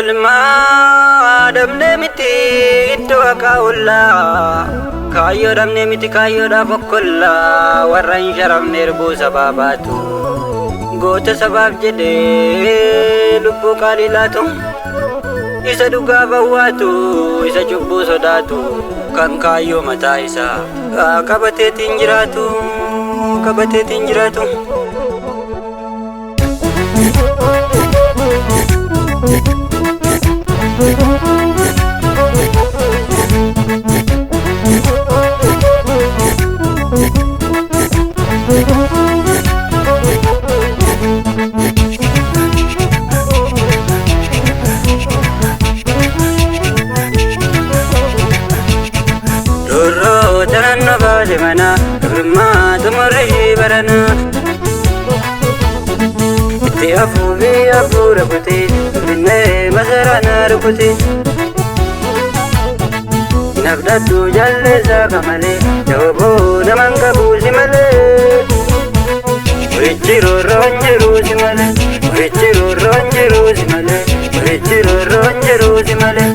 ilma damne miti iddo akaula kayo damne miti kayo da bokkolla warra insharamne erbu sababatu goota sabab jede lubbu qalilatu isa duga bawatu isa jubbu sodatu kan kayo mata isa kabate tinjiratu Roorroo Tana baale mana birmaa tumurri barana itti afuufi afuura kuti binnee masarana rukuti nafdaddu jalleessa kamalee jawaaboo naman qabuusi malee walichi roorroon jiruusi malee walichi roorroon jiruusi malee walichi roorroon jiruusi malee.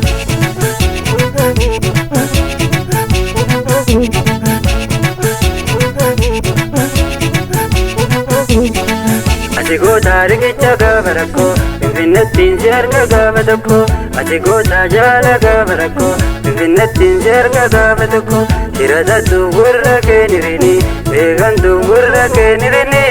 Ati goota riqicha gaafa rakkoo finfinnettiin si arga gaafa tokko ati goota jaala gaafa rakkoo finfinnettiin si arga gaafa tokko hiratatu gurra kee nirini beekantu gurra kee nirini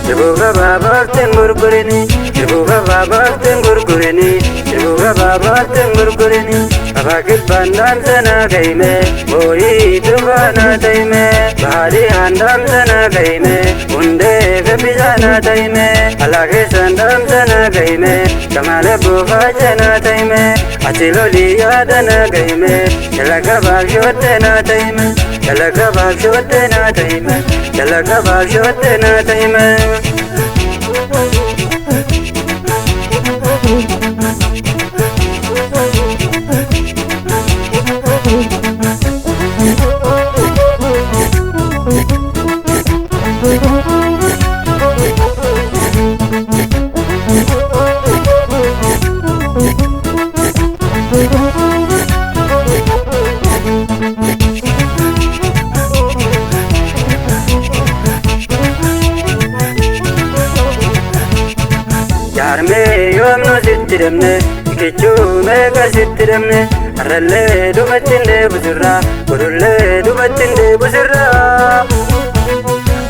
Sibuga babaaften gurgurini Sibuga babaaften gurgurini Sibuga babaaften gurgurini Abakil bandam sana gaime Boyi tubana taime Bahali handam sana gaime Unde gabizana taime Alake sandam sana gaime Kamale bufa jana taime Atiloli yadana gaime Jalaga bakshote na taime Jalaga bakshote na taime Jalaga bakshote na taime Yarme yomno sittiremne kichume ka sittiremne arralle dumattinde busirra kudulle dumattinde busirra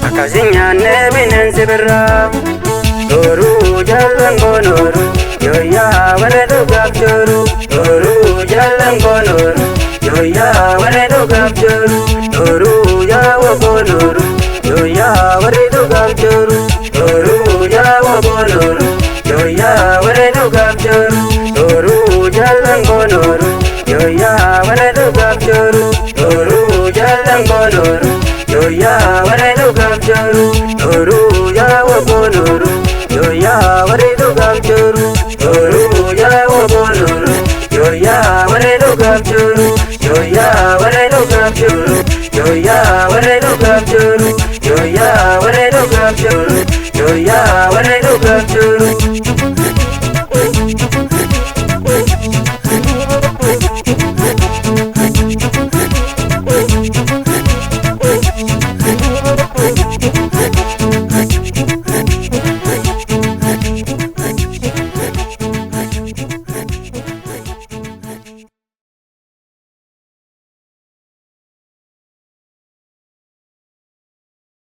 akasinyaanne bineensi birra Roorroo jaallan goonoru yoyyaa wale dhugaaf jooru Roorroo jaallan goonoru yoyyaa wale dhugaaf jooru Roorroo yaawa goonoru yoyyaa wale dhugaaf jooru Roorroo yaawa goonoru yoyyaa wale dhugaaf jooru Roorroo jaallan goonoru yoyyaa wale dhugaaf jooru Roorroo jaallan goonoru yoyyaa wale dhugaaf jooru Roorroo yaawa goonoru yoyyaa wale dhugaaf jooru Roorroo yaawa goonoru yoyyaa wale dhugaaf jooru yoyyaa wale dhugaaf jooru yoyyaa wale dhugaaf jooru yoyyaa wale dhugaaf jooru yoyyaa